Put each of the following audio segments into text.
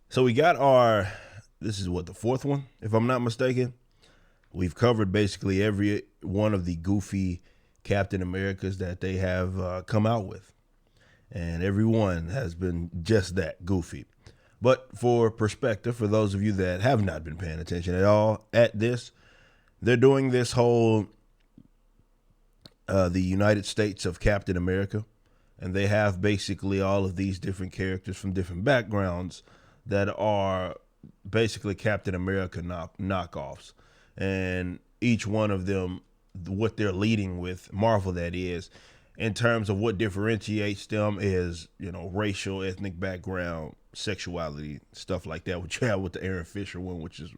So we got this is what, the fourth one, if I'm not mistaken. We've covered basically every one of the goofy Captain Americas that they have come out with. And every one has been just that, goofy. But for perspective, for those of you that have not been paying attention at all at this, they're doing this whole the United States of Captain America, and they have basically all of these different characters from different backgrounds that are basically Captain America knockoffs, and each one of them, what they're leading with, Marvel that is, in terms of what differentiates them is, racial, ethnic background, sexuality, stuff like that. Which you have with the Aaron Fisher one, which is,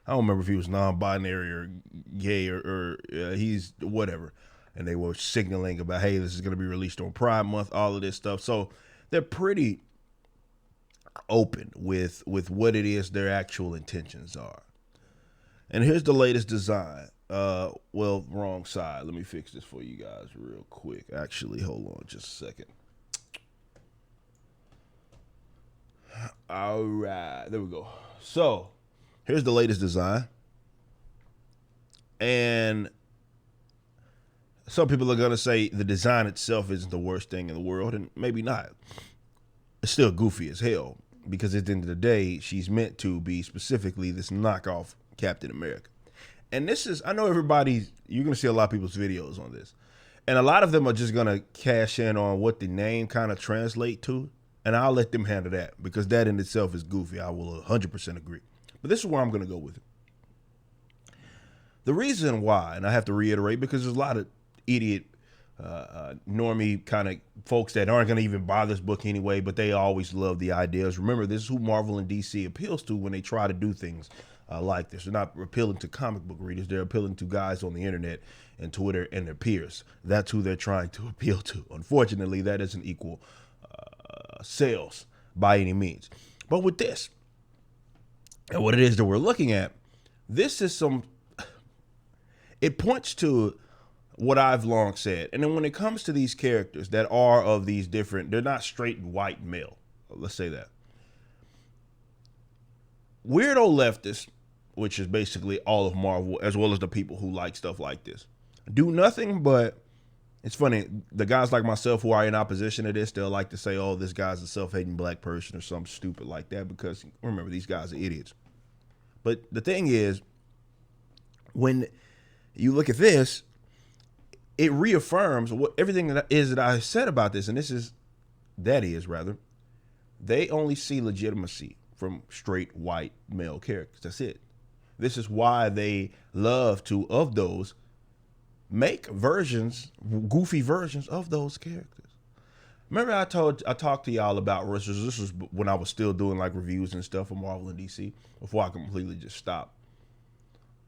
I don't remember if he was non-binary or gay or he's whatever. And they were signaling about, hey, this is going to be released on Pride Month, all of this stuff. So they're pretty open with what it is their actual intentions are. And here's the latest design. Well, wrong side. Let me fix this for you guys real quick. Actually, hold on just a second. All right, there we go. So here's the latest design. And some people are going to say the design itself isn't the worst thing in the world, and maybe not. It's still goofy as hell, because at the end of the day, she's meant to be specifically this knockoff Captain America. And this is, I know you're going to see a lot of people's videos on this. And a lot of them are just going to cash in on what the name kind of translate to. And I'll let them handle that, because that in itself is goofy. I will 100% agree. But this is where I'm going to go with it. The reason why, and I have to reiterate, because there's a lot of idiot, normie kind of folks that aren't going to even buy this book anyway, but they always love the ideas. Remember, this is who Marvel and DC appeals to when they try to do things like this. They're not appealing to comic book readers. They're appealing to guys on the internet and Twitter and their peers. That's who they're trying to appeal to. Unfortunately, that doesn't equal sales by any means. But with this, and what it is that we're looking at, this is it points to what I've long said. And then when it comes to these characters that are of these different, they're not straight white male. Let's say that. Weirdo leftists, which is basically all of Marvel, as well as the people who like stuff like this, do nothing but, it's funny, the guys like myself who are in opposition to this, they'll like to say, oh, this guy's a self-hating black person or something stupid like that, because remember, these guys are idiots. But the thing is, when you look at this, it reaffirms what everything that I said about this, and they only see legitimacy from straight white male characters. That's it. This is why they love to, of those, make goofy versions of those characters. Remember I talked to y'all about Russians. This was when I was still doing like reviews and stuff for Marvel and DC before I completely just stopped.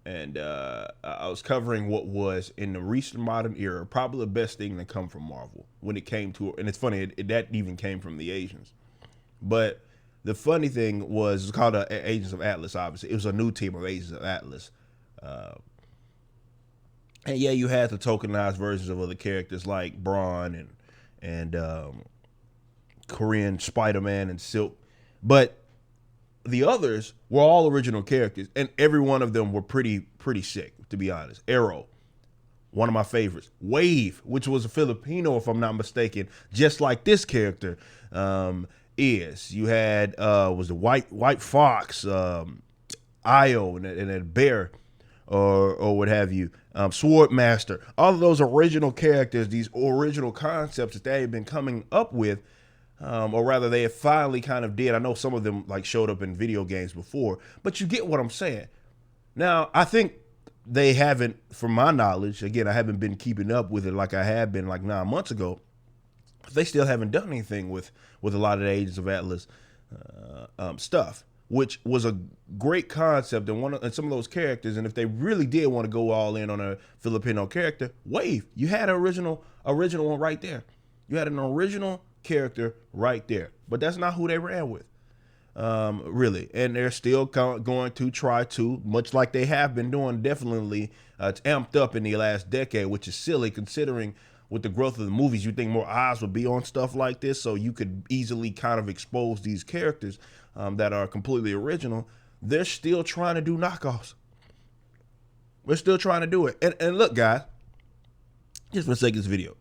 And I was covering what was, in the recent modern era, probably the best thing to come from Marvel when it came to, and it's funny, that even came from the Asians. But the funny thing was, it's called Agents of Atlas, obviously. It was a new team of Agents of Atlas. And yeah, you had the tokenized versions of other characters like Braun and Korean Spider-Man and Silk. But the others were all original characters, and every one of them were pretty sick, to be honest. Arrow, one of my favorites. Wave, which was a Filipino, if I'm not mistaken, just like this character is. You had was the White Fox, Io, and a bear, or what have you. Swordmaster. All of those original characters, these original concepts that they had been coming up with. Or rather, they have finally kind of did. I know some of them like showed up in video games before, but you get what I'm saying. Now, I think they haven't, from my knowledge, again, I haven't been keeping up with it like I had been like 9 months ago. They still haven't done anything with a lot of the Agents of Atlas stuff, which was a great concept and some of those characters. And if they really did want to go all in on a Filipino character, Wave, you had an original one right there. You had an original character right there, but that's not who they ran with, really. And they're still going to try to, much like they have been doing, definitely it's amped up in the last decade, which is silly considering with the growth of the movies, you think more eyes would be on stuff like this, so you could easily kind of expose these characters that are completely original. They're still trying to do knockoffs. We're still trying to do it. And look, guys, just for the sake of this video,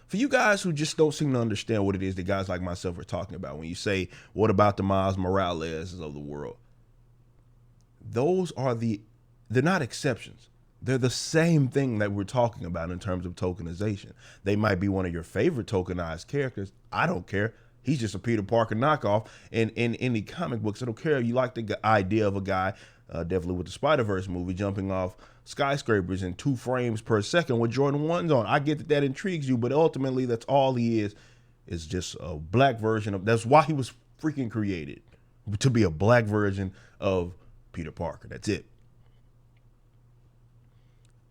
for you guys who just don't seem to understand what it is that guys like myself are talking about when you say, what about the Miles Morales of the world? Those are they're not exceptions. They're the same thing that we're talking about in terms of tokenization. They might be one of your favorite tokenized characters. I don't care. He's just a Peter Parker knockoff. And in any comic books, I don't care if you like the idea of a guy, definitely with the Spider-Verse movie, jumping off skyscrapers in 2 frames per second with Jordan 1s on. I get that intrigues you, but ultimately that's all he is just a black version of, that's why he was freaking created, to be a black version of Peter Parker. That's it.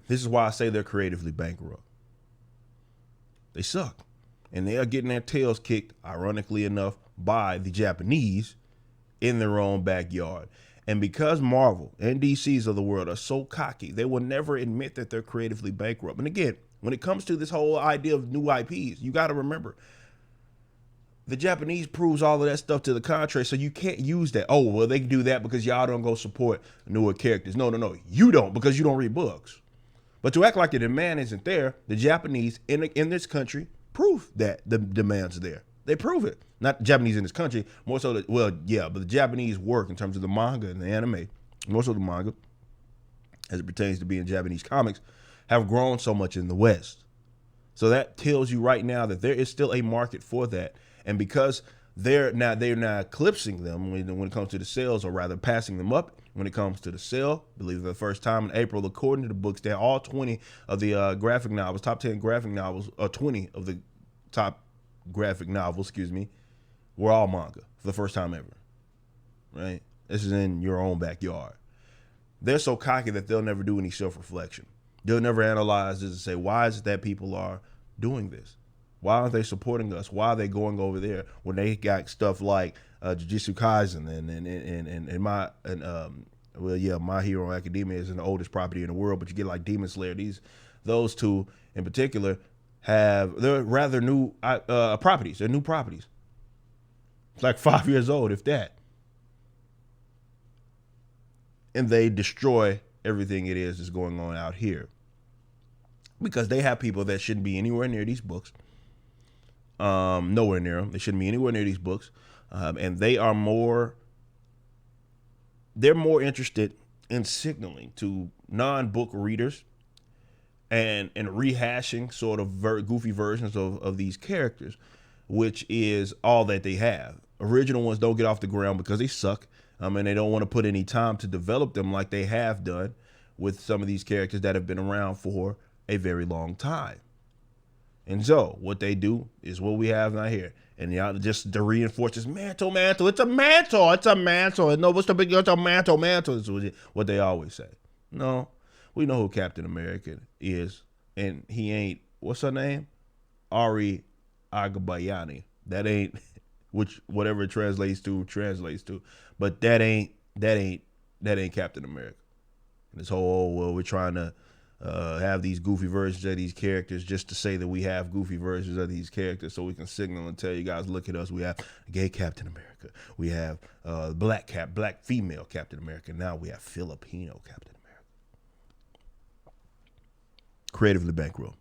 This is why I say they're creatively bankrupt. They suck. And they are getting their tails kicked, ironically enough, by the Japanese in their own backyard. And because Marvel and DCs of the world are so cocky, they will never admit that they're creatively bankrupt. And again, when it comes to this whole idea of new IPs, you got to remember, the Japanese proves all of that stuff to the contrary, so you can't use that. Oh, well, they can do that because y'all don't go support newer characters. No, you don't, because you don't read books. But to act like the demand isn't there, the Japanese in this country prove that the demand's there. They prove it. Not the Japanese in this country, more so, but the Japanese work in terms of the manga and the anime, more so the manga, as it pertains to being Japanese comics, have grown so much in the West. So that tells you right now that there is still a market for that. And because they're not eclipsing them when it comes to the sales, or rather passing them up when it comes to the sale. I believe the first time in April, according to the books, that all 20 of the graphic novels, top 10 graphic novels, or 20 of the top graphic novels, were all manga for the first time ever. Right? This is in your own backyard. They're so cocky that they'll never do any self-reflection. They'll never analyze this and say, why is it that people are doing this? Why aren't they supporting us? Why are they going over there when they got stuff like Jujutsu Kaisen and My Hero Academia is the oldest property in the world, but you get like Demon Slayer. Those two in particular they're rather new properties. They're new properties. It's like 5 years old, if that. And they destroy everything it is that's going on out here because they have people that shouldn't be anywhere near these books. Nowhere near them. They shouldn't be anywhere near these books. And they're more interested in signaling to non-book readers and rehashing sort of very goofy versions of these characters, which is all that they have. Original ones don't get off the ground because they suck. And they don't want to put any time to develop them like they have done with some of these characters that have been around for a very long time. And so what they do is what we have right here. And y'all just to reinforce this mantle. It's a mantle. And no, what's the big deal? It's a mantle. Is what they always say. No, we know who Captain America is. And he ain't, what's her name? Ari Agabayani. That ain't, which whatever it translates to. But that ain't Captain America. And this whole, well, we're trying to have these goofy versions of these characters just to say that we have goofy versions of these characters so we can signal and tell you guys, look at us. We have gay Captain America. We have black female Captain America. Now we have Filipino Captain America. Creatively bankrupt.